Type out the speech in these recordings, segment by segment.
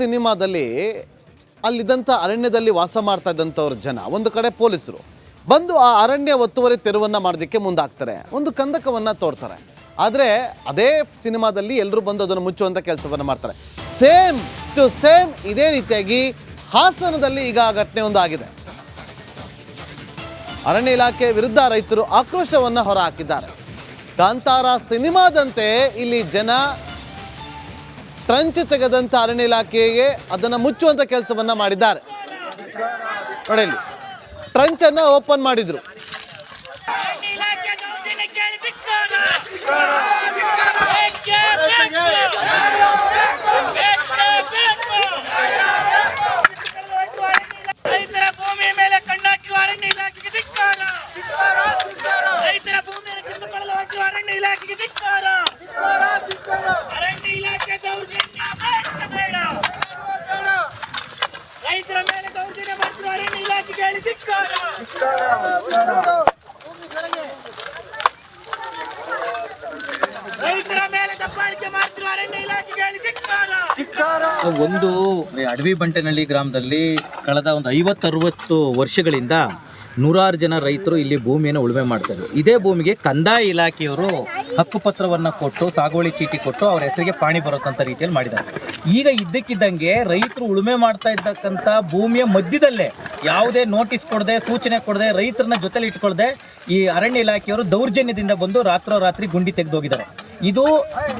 ಸಿನಿಮಾದಲ್ಲಿ ಅಲ್ಲಿದ್ದಂಥ ಅರಣ್ಯದಲ್ಲಿ ವಾಸ ಮಾಡ್ತಾ ಇದ್ದಂಥವ್ರ ಜನ ಒಂದು ಕಡೆ ಪೊಲೀಸರು ಬಂದು ಆ ಅರಣ್ಯ ಒತ್ತುವರಿ ತೆರವನ್ನು ಮಾಡೋದಕ್ಕೆ ಮುಂದಾಗ್ತಾರೆ, ಒಂದು ಕಂದಕವನ್ನು ತೋಡ್ತಾರೆ. ಆದರೆ ಅದೇ ಸಿನಿಮಾದಲ್ಲಿ ಎಲ್ಲರೂ ಬಂದು ಅದನ್ನು ಮುಚ್ಚುವಂಥ ಕೆಲಸವನ್ನು ಮಾಡ್ತಾರೆ. ಸೇಮ್ ಟು ಸೇಮ್ ಇದೇ ರೀತಿಯಾಗಿ ಹಾಸನದಲ್ಲಿ ಈಗ ಘಟನೆ ಒಂದು ಆಗಿದೆ. ಅರಣ್ಯ ಇಲಾಖೆ ವಿರುದ್ಧ ರೈತರು ಆಕ್ರೋಶವನ್ನು ಹೊರಹಾಕಿದ್ದಾರೆ. ಕಾಂತಾರ ಸಿನಿಮಾದಂತೆ ಇಲ್ಲಿ ಜನ ಟ್ರಂಚ್ ತೆಗೆದಂಥ ಅರಣ್ಯ ಇಲಾಖೆಗೆ ಅದನ್ನು ಮುಚ್ಚುವಂಥ ಕೆಲಸವನ್ನು ಮಾಡಿದ್ದಾರೆ. ನೋಡಿ, ಇಲ್ಲಿ ಟ್ರಂಚ್ ಅನ್ನು ಓಪನ್ ಮಾಡಿದ್ರು. ರೈತರ ಭೂಮಿ ಮೇಲೆ ಕಣ್ಣಾಕಿರುವ ಅರಣ್ಯ ಇಲಾಖೆಗೆ ಧಿಕ್ಕಾರ. ರೈತರ ಭೂಮಿಯನ್ನು ಕಿತ್ತುಕೊಳ್ಳಲು ಹೊರಟಿರುವ ಅರಣ್ಯ ಇಲಾಖೆಗೆ ಧಿಕ್ಕಾರ. ಅರಣ್ಯ ಇಲಾಖೆ ದೌರ್ಜನ್ಯ ಬೇಡ. ರೈತರ ಮೇಲೆ ದೌರ್ಜನ್ಯ ಮಾಡ್ತಿರುವ ಅರಣ್ಯ ಇಲಾಖೆಗೆ ಹೇಳಿ ಧಿಕ್ಕಾರ. ರೈತರ ಮೇಲೆ ದಬ್ಬಾಳಿಕೆ ಮಾಡ್ತಿರುವ ಅರಣ್ಯ ಇಲಾಖೆಗೆ ಹೇಳಿ ಧಿಕ್ಕಾರ. ಒಂದು ಅಡವಿ ಬಂಟನಹಳ್ಳಿ ಗ್ರಾಮದಲ್ಲಿ ಕಳೆದ ಒಂದು 50-60 ವರ್ಷಗಳಿಂದ ನೂರಾರು ಜನ ರೈತರು ಇಲ್ಲಿ ಭೂಮಿಯನ್ನು ಉಳುಮೆ ಮಾಡ್ತಾರೆ. ಇದೇ ಭೂಮಿಗೆ ಕಂದಾಯ ಇಲಾಖೆಯವರು ಹಕ್ಕುಪತ್ರವನ್ನು ಕೊಟ್ಟು ಸಾಗುವಳಿ ಚೀಟಿ ಕೊಟ್ಟು ಅವ್ರ ಹೆಸರಿಗೆ ಪಾಣಿ ಬರೋಕ್ಕಂಥ ರೀತಿಯಲ್ಲಿ ಮಾಡಿದ್ದಾರೆ. ಈಗ ಇದ್ದಕ್ಕಿದ್ದಂಗೆ ರೈತರು ಉಳುಮೆ ಮಾಡ್ತಾ ಇದ್ದಕ್ಕಂಥ ಭೂಮಿಯ ಮಧ್ಯದಲ್ಲೇ ಯಾವುದೇ ನೋಟಿಸ್ ಕೊಡದೆ, ಸೂಚನೆ ಕೊಡದೆ, ರೈತರನ್ನ ಜೊತೆಲಿ ಇಟ್ಕೊಳ್ದೆ ಈ ಅರಣ್ಯ ಇಲಾಖೆಯವರು ದೌರ್ಜನ್ಯದಿಂದ ಬಂದು ರಾತ್ರೋರಾತ್ರಿ ಗುಂಡಿ ತೆಗೆದೋಗಿದ್ದಾರೆ. ಇದು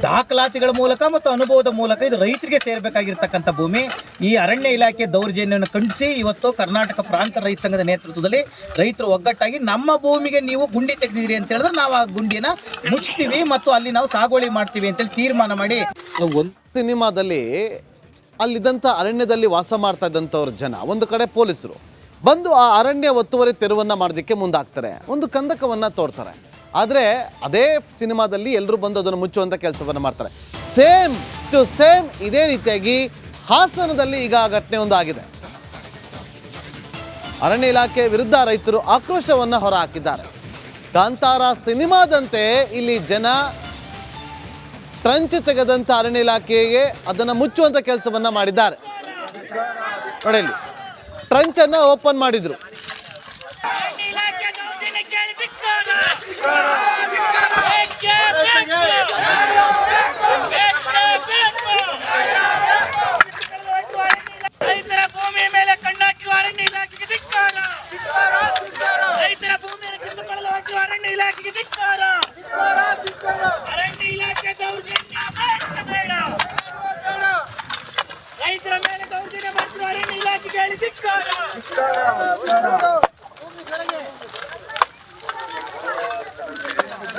ದಾಖಲಾತಿಗಳ ಮೂಲಕ ಮತ್ತು ಅನುಭವದ ಮೂಲಕ ಇದು ರೈತರಿಗೆ ಸೇರಬೇಕಾಗಿರ್ತಕ್ಕಂಥ ಭೂಮಿ. ಈ ಅರಣ್ಯ ಇಲಾಖೆ ದೌರ್ಜನ್ಯವನ್ನು ಖಂಡಿಸಿ ಇವತ್ತು ಕರ್ನಾಟಕ ಪ್ರಾಂತ ರೈತ ಸಂಘದ ನೇತೃತ್ವದಲ್ಲಿ ರೈತರು ಒಗ್ಗಟ್ಟಾಗಿ ನಮ್ಮ ಭೂಮಿಗೆ ನೀವು ಗುಂಡಿ ತೆಗೆದಿದ್ದೀರಿ ಅಂತ ಹೇಳಿದ್ರೆ ನಾವು ಆ ಗುಂಡಿಯನ್ನು ಮುಚ್ತೀವಿ ಮತ್ತು ಅಲ್ಲಿ ನಾವು ಸಾಗುವಳಿ ಮಾಡ್ತೀವಿ ಅಂತೇಳಿ ತೀರ್ಮಾನ ಮಾಡಿ. ಒಂದು ಸಿನಿಮಾದಲ್ಲಿ ಅಲ್ಲಿದ್ದಂಥ ಅರಣ್ಯದಲ್ಲಿ ವಾಸ ಮಾಡ್ತಾ ಇದ್ದಂಥವ್ರ ಜನ ಒಂದು ಕಡೆ ಪೊಲೀಸರು ಬಂದು ಆ ಅರಣ್ಯ ಒತ್ತುವರಿ ತೆರವನ್ನು ಮಾಡೋದಕ್ಕೆ ಮುಂದಾಗ್ತಾರೆ, ಒಂದು ಕಂದಕವನ್ನು ತೋಡ್ತಾರೆ. ಆದರೆ ಅದೇ ಸಿನಿಮಾದಲ್ಲಿ ಎಲ್ಲರೂ ಬಂದು ಅದನ್ನು ಮುಚ್ಚುವಂಥ ಕೆಲಸವನ್ನು ಮಾಡ್ತಾರೆ. ಸೇಮ್ ಟು ಸೇಮ್ ಇದೇ ರೀತಿಯಾಗಿ ಹಾಸನದಲ್ಲಿ ಈಗ ಘಟನೆ ಒಂದು ಆಗಿದೆ. ಅರಣ್ಯ ಇಲಾಖೆ ವಿರುದ್ಧ ರೈತರು ಆಕ್ರೋಶವನ್ನು ಹೊರಹಾಕಿದ್ದಾರೆ. ಕಾಂತಾರ ಸಿನಿಮಾದಂತೆ ಇಲ್ಲಿ ಜನ ಟ್ರಂಚ್ ತೆಗೆದಂಥ ಅರಣ್ಯ ಇಲಾಖೆಗೆ ಅದನ್ನು ಮುಚ್ಚುವಂಥ ಕೆಲಸವನ್ನು ಮಾಡಿದ್ದಾರೆ. ನೋಡಿ, ಇಲ್ಲಿ ಟ್ರಂಚ್ ಅನ್ನು ಓಪನ್ ಮಾಡಿದ್ರು. ರೈತರ ಭೂಮಿ ಮೇಲೆ ಕಣ್ಣಾಕಿರುವ ಅರಣ್ಯ ಇಲಾಖೆಗೆ ಧಿಕ್ಕಾರ. ರೈತರ ಭೂಮಿಯನ್ನು ಕಿತ್ತುಕೊಳ್ಳಲು ಹೊರಟಿರುವ ಅರಣ್ಯ ಇಲಾಖೆಗೆ ಧಿಕ್ಕಾರ. ಅರಣ್ಯ ಇಲಾಖೆ ದೌರ್ಜನ್ಯ ಬೇಡ. ರೈತರ ಮೇಲೆ ದೌರ್ಜನ್ಯ ಮಾಡ್ತಿರುವ ಅರಣ್ಯ ಇಲಾಖೆಗೆ ಹೇಳಿ ಧಿಕ್ಕಾರ.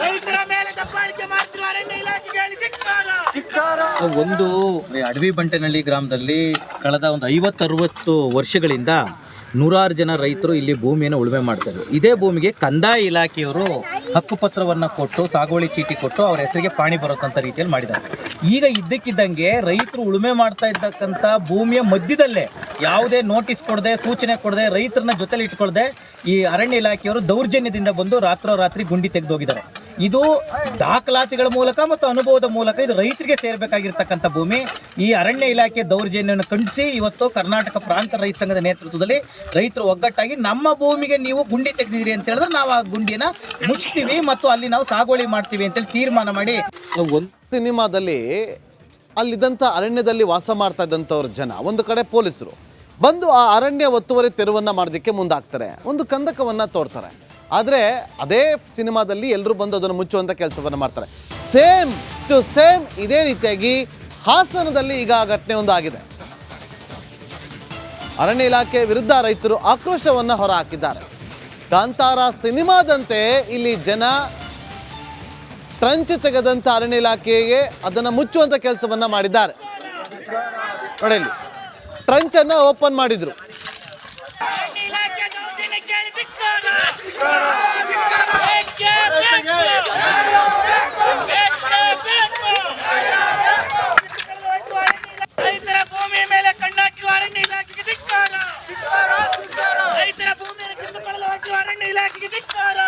ರೈತರ ಮೇಲೆ ದಬ್ಬಾಳಿಕೆ ಮಾಡ್ತಿರುವ ಅರಣ್ಯ ಇಲಾಖೆಗೆ ಹೇಳಿ ಧಿಕ್ಕಾರ. ಒಂದು ಅಡವಿ ಬಂಟನಹಳ್ಳಿ ಗ್ರಾಮದಲ್ಲಿ ಕಳೆದ ಒಂದು 50-60 ವರ್ಷಗಳಿಂದ ನೂರಾರು ಜನ ರೈತರು ಇಲ್ಲಿ ಭೂಮಿಯನ್ನು ಉಳುಮೆ ಮಾಡ್ತಾರೆ. ಇದೇ ಭೂಮಿಗೆ ಕಂದಾಯ ಇಲಾಖೆಯವರು ಹಕ್ಕುಪತ್ರವನ್ನು ಕೊಟ್ಟು ಸಾಗುವಳಿ ಚೀಟಿ ಕೊಟ್ಟು ಅವ್ರ ಹೆಸರಿಗೆ ಪಾಣಿ ಬರೋಕ್ಕಂಥ ರೀತಿಯಲ್ಲಿ ಮಾಡಿದ್ದಾರೆ. ಈಗ ಇದ್ದಕ್ಕಿದ್ದಂಗೆ ರೈತರು ಉಳುಮೆ ಮಾಡ್ತಾ ಇದ್ದಕ್ಕಂಥ ಭೂಮಿಯ ಮಧ್ಯದಲ್ಲೇ ಯಾವುದೇ ನೋಟಿಸ್ ಕೊಡದೆ, ಸೂಚನೆ ಕೊಡದೆ, ರೈತರನ್ನ ಜೊತೆಲಿ ಇಟ್ಕೊಳ್ದೆ ಈ ಅರಣ್ಯ ಇಲಾಖೆಯವರು ದೌರ್ಜನ್ಯದಿಂದ ಬಂದು ರಾತ್ರೋರಾತ್ರಿ ಗುಂಡಿ ತೆಗೆದೋಗಿದ್ದಾರೆ. ಇದು ದಾಖಲಾತಿಗಳ ಮೂಲಕ ಮತ್ತು ಅನುಭವದ ಮೂಲಕ ಇದು ರೈತರಿಗೆ ಸೇರಬೇಕಾಗಿರ್ತಕ್ಕಂಥ ಭೂಮಿ. ಈ ಅರಣ್ಯ ಇಲಾಖೆ ದೌರ್ಜನ್ಯವನ್ನು ಖಂಡಿಸಿ ಇವತ್ತು ಕರ್ನಾಟಕ ಪ್ರಾಂತ ರೈತ ಸಂಘದ ನೇತೃತ್ವದಲ್ಲಿ ರೈತರು ಒಗ್ಗಟ್ಟಾಗಿ ನಮ್ಮ ಭೂಮಿಗೆ ನೀವು ಗುಂಡಿ ತೆಗೆದಿದ್ದೀರಿ ಅಂತ ಹೇಳಿದ್ರೆ ನಾವು ಆ ಗುಂಡಿಯನ್ನು ಮುಚ್ತೀವಿ ಮತ್ತು ಅಲ್ಲಿ ನಾವು ಸಾಗುವಳಿ ಮಾಡ್ತೀವಿ ಅಂತೇಳಿ ತೀರ್ಮಾನ ಮಾಡಿ. ಒಂದು ಸಿನಿಮಾದಲ್ಲಿ ಅಲ್ಲಿದ್ದಂಥ ಅರಣ್ಯದಲ್ಲಿ ವಾಸ ಮಾಡ್ತಾ ಇದ್ದಂಥವ್ರ ಜನ ಒಂದು ಕಡೆ ಪೊಲೀಸರು ಬಂದು ಆ ಅರಣ್ಯ ಒತ್ತುವರಿ ತೆರವನ್ನು ಮಾಡೋದಕ್ಕೆ ಮುಂದಾಗ್ತಾರೆ, ಒಂದು ಕಂದಕವನ್ನು ತೋಡ್ತಾರೆ. ಆದರೆ ಅದೇ ಸಿನಿಮಾದಲ್ಲಿ ಎಲ್ಲರೂ ಬಂದು ಅದನ್ನು ಮುಚ್ಚುವಂಥ ಕೆಲಸವನ್ನು ಮಾಡ್ತಾರೆ. ಸೇಮ್ ಟು ಸೇಮ್ ಇದೇ ರೀತಿಯಾಗಿ ಹಾಸನದಲ್ಲಿ ಈಗ ಘಟನೆ ಒಂದು ಆಗಿದೆ. ಅರಣ್ಯ ಇಲಾಖೆ ವಿರುದ್ಧ ರೈತರು ಆಕ್ರೋಶವನ್ನು ಹೊರಹಾಕಿದ್ದಾರೆ. ಕಾಂತಾರ ಸಿನಿಮಾದಂತೆ ಇಲ್ಲಿ ಜನ ಟ್ರಂಚ್ ತೆಗೆದಂಥ ಅರಣ್ಯ ಇಲಾಖೆಗೆ ಅದನ್ನು ಮುಚ್ಚುವಂಥ ಕೆಲಸವನ್ನು ಮಾಡಿದ್ದಾರೆ. ನೋಡಿ, ಇಲ್ಲಿ ಟ್ರಂಚ್ ಅನ್ನು ಓಪನ್ ಮಾಡಿದ್ರು. ರೈತರ ಭೂಮಿ ಮೇಲೆ ಕಣ್ಣಾಕಿರುವ ಅರಣ್ಯ ಇಲಾಖೆಗೆ ಧಿಕ್ಕಾರ. ರೈತರ ಭೂಮಿಯನ್ನು ಕಿತ್ತುಕೊಳ್ಳಲು ಹೊರಟಿರುವ ಅರಣ್ಯ ಇಲಾಖೆಗೆ ಧಿಕ್ಕಾರ.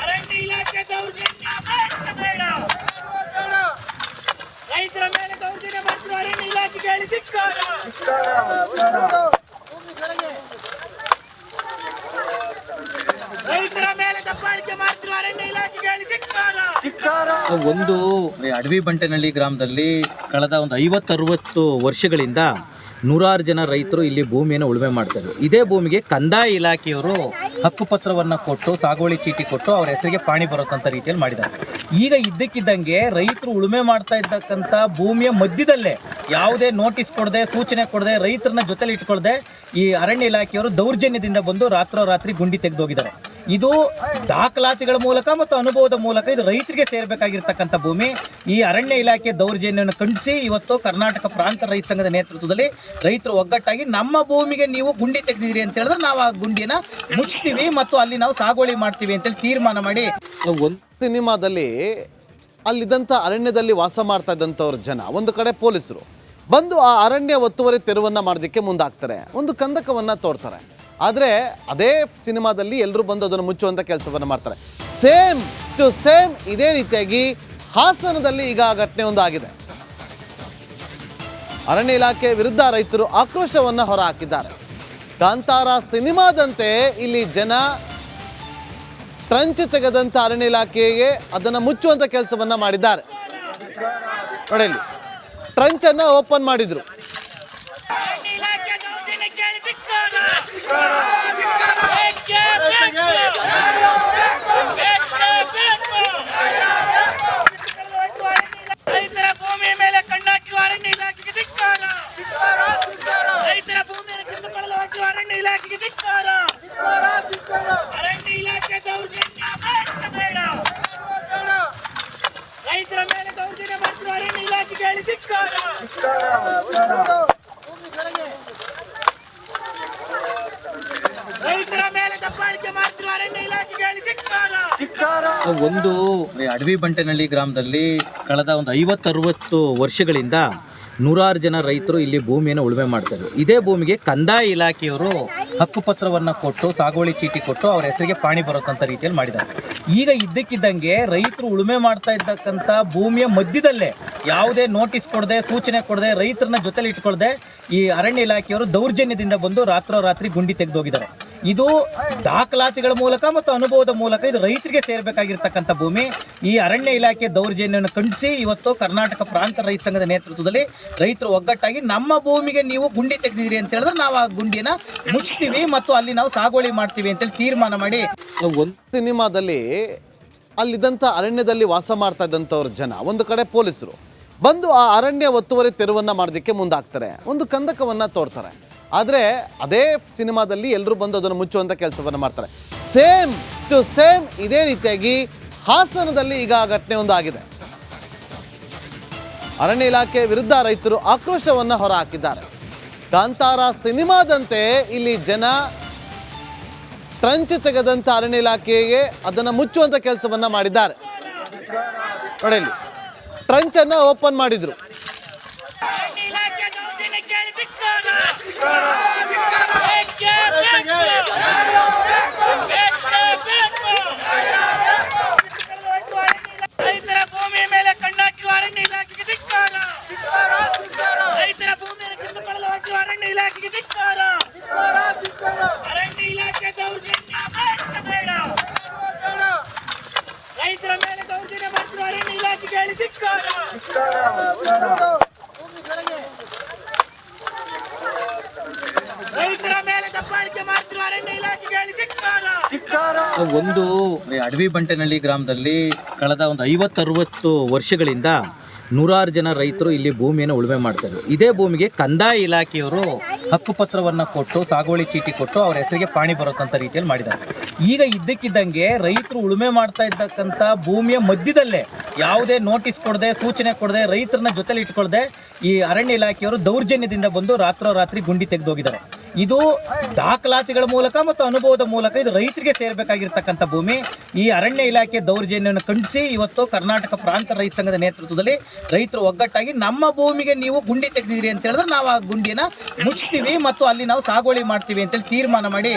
ಅರಣ್ಯ ಇಲಾಖೆ ದೌರ್ಜನ್ಯ ಬೇಡ. ರೈತರ ಮೇಲೆ ದೌರ್ಜನ್ಯ ಮಾಡ್ತಿರುವ ಅರಣ್ಯ ಇಲಾಖೆಗೆ ಹೇಳಿ ಧಿಕ್ಕಾರ ರೈತರ ಮೇಲೆ ದಬ್ಬಾಳಿಕೆ ಮಾಡ್ತಿರುವ ಅರಣ್ಯ ಇಲಾಖೆಗೆ ಧಿಕ್ಕಾರ ಒಂದು ಅಡವಿ ಬಂಟನಹಳ್ಳಿ ಗ್ರಾಮದಲ್ಲಿ ಕಳೆದ ಒಂದು 50-60 ವರ್ಷಗಳಿಂದ ನೂರಾರು ಜನ ರೈತರು ಇಲ್ಲಿ ಭೂಮಿಯನ್ನು ಉಳುಮೆ ಮಾಡ್ತಾರೆ. ಇದೇ ಭೂಮಿಗೆ ಕಂದಾಯ ಇಲಾಖೆಯವರು ಹಕ್ಕುಪತ್ರವನ್ನು ಕೊಟ್ಟು ಸಾಗುವಳಿ ಚೀಟಿ ಕೊಟ್ಟು ಅವ್ರ ಹೆಸರಿಗೆ ಪಾಣಿ ಬರೋಕ್ಕಂಥ ರೀತಿಯಲ್ಲಿ ಮಾಡಿದ್ದಾರೆ. ಈಗ ಇದ್ದಕ್ಕಿದ್ದಂಗೆ ರೈತರು ಉಳುಮೆ ಮಾಡ್ತಾ ಇದ್ದಕ್ಕಂಥ ಭೂಮಿಯ ಮಧ್ಯದಲ್ಲೇ ಯಾವುದೇ ನೋಟಿಸ್ ಕೊಡದೆ ಸೂಚನೆ ಕೊಡದೆ ರೈತರನ್ನ ಜೊತೆಲಿ ಇಟ್ಕೊಳ್ದೆ ಈ ಅರಣ್ಯ ಇಲಾಖೆಯವರು ದೌರ್ಜನ್ಯದಿಂದ ಬಂದು ರಾತ್ರೋರಾತ್ರಿ ಗುಂಡಿ ತೆಗೆದೋಗಿದ್ದಾರೆ. ಇದು ದಾಖಲಾತಿಗಳ ಮೂಲಕ ಮತ್ತು ಅನುಭವದ ಮೂಲಕ ಇದು ರೈತರಿಗೆ ಸೇರಬೇಕಾಗಿರ್ತಕ್ಕಂಥ ಭೂಮಿ. ಈ ಅರಣ್ಯ ಇಲಾಖೆ ದೌರ್ಜನ್ಯವನ್ನು ಖಂಡಿಸಿ ಇವತ್ತು ಕರ್ನಾಟಕ ಪ್ರಾಂತ ರೈತ ಸಂಘದ ನೇತೃತ್ವದಲ್ಲಿ ರೈತರು ಒಗ್ಗಟ್ಟಾಗಿ ನಮ್ಮ ಭೂಮಿಗೆ ನೀವು ಗುಂಡಿ ತೆಗೆದಿದ್ದೀರಿ ಅಂತ ಹೇಳಿದ್ರೆ ನಾವು ಆ ಗುಂಡಿನ ಮುಚ್ತೀವಿ ಮತ್ತು ಅಲ್ಲಿ ನಾವು ಸಾಗುವಳಿ ಮಾಡ್ತೀವಿ ಅಂತೇಳಿ ತೀರ್ಮಾನ ಮಾಡಿ ಒಂದು ಸಿನಿಮಾದಲ್ಲಿ ಅಲ್ಲಿದ್ದಂಥ ಅರಣ್ಯದಲ್ಲಿ ವಾಸ ಮಾಡ್ತಾ ಇದ್ದಂಥವ್ರ ಜನ ಒಂದು ಕಡೆ ಪೊಲೀಸರು ಬಂದು ಆ ಅರಣ್ಯ ಒತ್ತುವರಿ ತೆರವನ್ನು ಮಾಡೋದಕ್ಕೆ ಮುಂದಾಗ್ತಾರೆ, ಒಂದು ಕಂದಕವನ್ನು ತೋಡ್ತಾರೆ. ಆದರೆ ಅದೇ ಸಿನಿಮಾದಲ್ಲಿ ಎಲ್ಲರೂ ಬಂದು ಅದನ್ನು ಮುಚ್ಚುವಂಥ ಕೆಲಸವನ್ನು ಮಾಡ್ತಾರೆ. ಸೇಮ್ ಟು ಸೇಮ್ ಇದೇ ರೀತಿಯಾಗಿ ಹಾಸನದಲ್ಲಿ ಈಗ ಆ ಘಟನೆ ಒಂದು ಆಗಿದೆ. ಅರಣ್ಯ ಇಲಾಖೆ ವಿರುದ್ಧ ರೈತರು ಆಕ್ರೋಶವನ್ನು ಹೊರಹಾಕಿದ್ದಾರೆ. ಕಾಂತಾರ ಸಿನಿಮಾದಂತೆ ಇಲ್ಲಿ ಜನ ಟ್ರಂಚ್ ತೆಗೆದಂಥ ಅರಣ್ಯ ಇಲಾಖೆಗೆ ಅದನ್ನು ಮುಚ್ಚುವಂಥ ಕೆಲಸವನ್ನು ಮಾಡಿದ್ದಾರೆ. ನೋಡಿ, ಇಲ್ಲಿ ಟ್ರಂಚನ್ನು ಓಪನ್ ಮಾಡಿದ್ರು. ಅರಣ್ಯ ಇಲಾಖೆ ದೌರ್ಜನ್ಯಕ್ಕೆ ಧಿಕ್ಕಾರ ರೈತರ ಭೂಮಿಯ ಮೇಲೆ ಕಣ್ಣಾಕಿರುವ ಅರಣ್ಯ ಇಲಾಖೆಗೆ ಧಿಕ್ಕಾರ ರೈತರ ಭೂಮಿಯನ್ನು ಕಿತ್ತುಕೊಳ್ಳಲು ಹೊರಟಿರುವ ಅರಣ್ಯ ಇಲಾಖೆಗೆ ಧಿಕ್ಕಾರ ಅರಣ್ಯ ಇಲಾಖೆ ದೌರ್ಜನ್ಯ ಬೇಡ ರೈತರ ಮೇಲೆ ದೌರ್ಜನ್ಯ ಮಾಡ್ತಿರುವ ಅರಣ್ಯ ಇಲಾಖೆಗೆ ಧಿಕ್ಕಾರ ರೈತರ ಮೇಲೆ ದಬ್ಬಾಳಿಕೆ ಮಾಡ್ತಿರುವ ಅರಣ್ಯ ಇಲಾಖೆಗೆ ಧಿಕ್ಕಾರ ಒಂದು ಅಡವಿ ಬಂಟನಹಳ್ಳಿ ಗ್ರಾಮದಲ್ಲಿ ಕಳೆದ ಒಂದು 50-60 ವರ್ಷಗಳಿಂದ ನೂರಾರು ಜನ ರೈತರು ಇಲ್ಲಿ ಭೂಮಿಯನ್ನು ಉಳುಮೆ ಮಾಡ್ತಾರೆ. ಇದೇ ಭೂಮಿಗೆ ಕಂದಾಯ ಇಲಾಖೆಯವರು ಹಕ್ಕುಪತ್ರವನ್ನು ಕೊಟ್ಟು ಸಾಗುವಳಿ ಚೀಟಿ ಕೊಟ್ಟು ಅವ್ರ ಹೆಸರಿಗೆ ಪಾಣಿ ಬರೋಕ್ಕಂಥ ರೀತಿಯಲ್ಲಿ ಮಾಡಿದ್ದಾರೆ. ಈಗ ಇದ್ದಕ್ಕಿದ್ದಂಗೆ ರೈತರು ಉಳುಮೆ ಮಾಡ್ತಾ ಇದ್ದಕ್ಕಂಥ ಭೂಮಿಯ ಮಧ್ಯದಲ್ಲೇ ಯಾವುದೇ ನೋಟಿಸ್ ಕೊಡದೆ ಸೂಚನೆ ಕೊಡದೆ ರೈತರನ್ನ ಜೊತೆಲಿ ಇಟ್ಕೊಳ್ದೆ ಈ ಅರಣ್ಯ ಇಲಾಖೆಯವರು ದೌರ್ಜನ್ಯದಿಂದ ಬಂದು ರಾತ್ರೋರಾತ್ರಿ ಗುಂಡಿ ತೆಗೆದೋಗಿದ್ದಾರೆ. ಇದು ದಾಖಲಾತಿಗಳ ಮೂಲಕ ಮತ್ತು ಅನುಭವದ ಮೂಲಕ ಇದು ರೈತರಿಗೆ ಸೇರಬೇಕಾಗಿರ್ತಕ್ಕಂಥ ಭೂಮಿ. ಈ ಅರಣ್ಯ ಇಲಾಖೆ ದೌರ್ಜನ್ಯವನ್ನು ಖಂಡಿಸಿ ಇವತ್ತು ಕರ್ನಾಟಕ ಪ್ರಾಂತ ರೈತ ಸಂಘದ ನೇತೃತ್ವದಲ್ಲಿ ರೈತರು ಒಗ್ಗಟ್ಟಾಗಿ ನಮ್ಮ ಭೂಮಿಗೆ ನೀವು ಗುಂಡಿ ತೆಗೆದಿದ್ದೀರಿ ಅಂತ ಹೇಳಿದ್ರೆ ನಾವು ಆ ಗುಂಡಿನ ಮುಚ್ತೀವಿ ಮತ್ತು ಅಲ್ಲಿ ನಾವು ಸಾಗುವಳಿ ಮಾಡ್ತೀವಿ ಅಂತೇಳಿ ತೀರ್ಮಾನ ಮಾಡಿ ಒಂದು ಸಿನಿಮಾದಲ್ಲಿ ಅಲ್ಲಿದ್ದಂಥ ಅರಣ್ಯದಲ್ಲಿ ವಾಸ ಮಾಡ್ತಾ ಇದ್ದಂಥವ್ರ ಜನ ಒಂದು ಕಡೆ ಪೊಲೀಸರು ಬಂದು ಆ ಅರಣ್ಯ ಒತ್ತುವರಿ ತೆರವನ್ನು ಮಾಡೋದಕ್ಕೆ ಮುಂದಾಗ್ತಾರೆ, ಒಂದು ಕಂದಕವನ್ನು ತೋಡ್ತಾರೆ. ಆದರೆ ಅದೇ ಸಿನಿಮಾದಲ್ಲಿ ಎಲ್ಲರೂ ಬಂದು ಅದನ್ನು ಮುಚ್ಚುವಂಥ ಕೆಲಸವನ್ನು ಮಾಡ್ತಾರೆ. ಸೇಮ್ ಟು ಸೇಮ್ ಇದೇ ರೀತಿಯಾಗಿ ಹಾಸನದಲ್ಲಿ ಈಗ ಆ ಘಟನೆ ಒಂದು ಆಗಿದೆ. ಅರಣ್ಯ ಇಲಾಖೆ ವಿರುದ್ಧ ರೈತರು ಆಕ್ರೋಶವನ್ನು ಹೊರಹಾಕಿದ್ದಾರೆ. ಕಾಂತಾರ ಸಿನಿಮಾದಂತೆ ಇಲ್ಲಿ ಜನ ಟ್ರಂಚ್ ತೆಗೆದಂಥ ಅರಣ್ಯ ಇಲಾಖೆಗೆ ಅದನ್ನು ಮುಚ್ಚುವಂಥ ಕೆಲಸವನ್ನು ಮಾಡಿದ್ದಾರೆ. ನೋಡಿ, ಇಲ್ಲಿ ಟ್ರಂಚನ್ನು ಓಪನ್ ಮಾಡಿದ್ರು. ಅರಣ್ಯ ಇಲಾಖೆ ದೌರ್ಜನ್ಯಕ್ಕೆ ಧಿಕ್ಕಾರ ರೈತರ ಭೂಮಿಯ ಮೇಲೆ ಕಣ್ಣಾಕಿರುವ ಅರಣ್ಯ ಇಲಾಖೆಗೆ ಧಿಕ್ಕಾರ ರೈತರ ಭೂಮಿಯನ್ನು ಕಿತ್ತುಕೊಳ್ಳಲು ಹೊರಟಿರುವ ಅರಣ್ಯ ಇಲಾಖೆಗೆ ಧಿಕ್ಕಾರ ಅರಣ್ಯ ಇಲಾಖೆ ದೌರ್ಜನ್ಯ ಬೇಡ ರೈತರ ಮೇಲೆ ದೌರ್ಜನ್ಯ ಮಾಡ್ತಿರುವ ಅರಣ್ಯ ಇಲಾಖೆಗೆ ಧಿಕ್ಕಾರ ರೈತರ ಮೇಲೆ ದಬ್ಬಾಳಿಕೆ ಮಾಡ್ತಿರುವ ಅರಣ್ಯ ಇಲಾಖೆಗೆ ಧಿಕ್ಕಾರ ಒಂದು ಅಡವಿ ಬಂಟನಹಳ್ಳಿ ಗ್ರಾಮದಲ್ಲಿ ಕಳೆದ ಒಂದು 50-60 ವರ್ಷಗಳಿಂದ ನೂರಾರು ಜನ ರೈತರು ಇಲ್ಲಿ ಭೂಮಿಯನ್ನು ಉಳುಮೆ ಮಾಡ್ತಾರೆ. ಇದೇ ಭೂಮಿಗೆ ಕಂದಾಯ ಇಲಾಖೆಯವರು ಹಕ್ಕುಪತ್ರವನ್ನು ಕೊಟ್ಟು ಸಾಗುವಳಿ ಚೀಟಿ ಕೊಟ್ಟು ಅವ್ರ ಹೆಸರಿಗೆ ಪಾಣಿ ಬರೋಕ್ಕಂಥ ರೀತಿಯಲ್ಲಿ ಮಾಡಿದ್ದಾರೆ. ಈಗ ಇದ್ದಕ್ಕಿದ್ದಂಗೆ ರೈತರು ಉಳುಮೆ ಮಾಡ್ತಾ ಇದ್ದಕ್ಕಂಥ ಭೂಮಿಯ ಮಧ್ಯದಲ್ಲೇ ಯಾವುದೇ ನೋಟಿಸ್ ಕೊಡದೆ ಸೂಚನೆ ಕೊಡದೆ ರೈತರನ್ನ ಜೊತೆಲಿ ಇಟ್ಕೊಳ್ದೆ ಈ ಅರಣ್ಯ ಇಲಾಖೆಯವರು ದೌರ್ಜನ್ಯದಿಂದ ಬಂದು ರಾತ್ರೋರಾತ್ರಿ ಗುಂಡಿ ತೆಗೆದೋಗಿದ್ದಾರೆ. ಇದು ದಾಖಲಾತಿಗಳ ಮೂಲಕ ಮತ್ತು ಅನುಭವದ ಮೂಲಕ ಇದು ರೈತರಿಗೆ ಸೇರಬೇಕಾಗಿರ್ತಕ್ಕಂಥ ಭೂಮಿ. ಈ ಅರಣ್ಯ ಇಲಾಖೆ ದೌರ್ಜನ್ಯವನ್ನು ಖಂಡಿಸಿ ಇವತ್ತು ಕರ್ನಾಟಕ ಪ್ರಾಂತ ರೈತ ಸಂಘದ ನೇತೃತ್ವದಲ್ಲಿ ರೈತರು ಒಗ್ಗಟ್ಟಾಗಿ ನಮ್ಮ ಭೂಮಿಗೆ ನೀವು ಗುಂಡಿ ತೆಗೆದಿದ್ದೀರಿ ಅಂತ ಹೇಳಿದ್ರೆ ನಾವು ಆ ಗುಂಡಿನ ಮುಚ್ತೀವಿ ಮತ್ತು ಅಲ್ಲಿ ನಾವು ಸಾಗುವಳಿ ಮಾಡ್ತೀವಿ ಅಂತೇಳಿ ತೀರ್ಮಾನ ಮಾಡಿ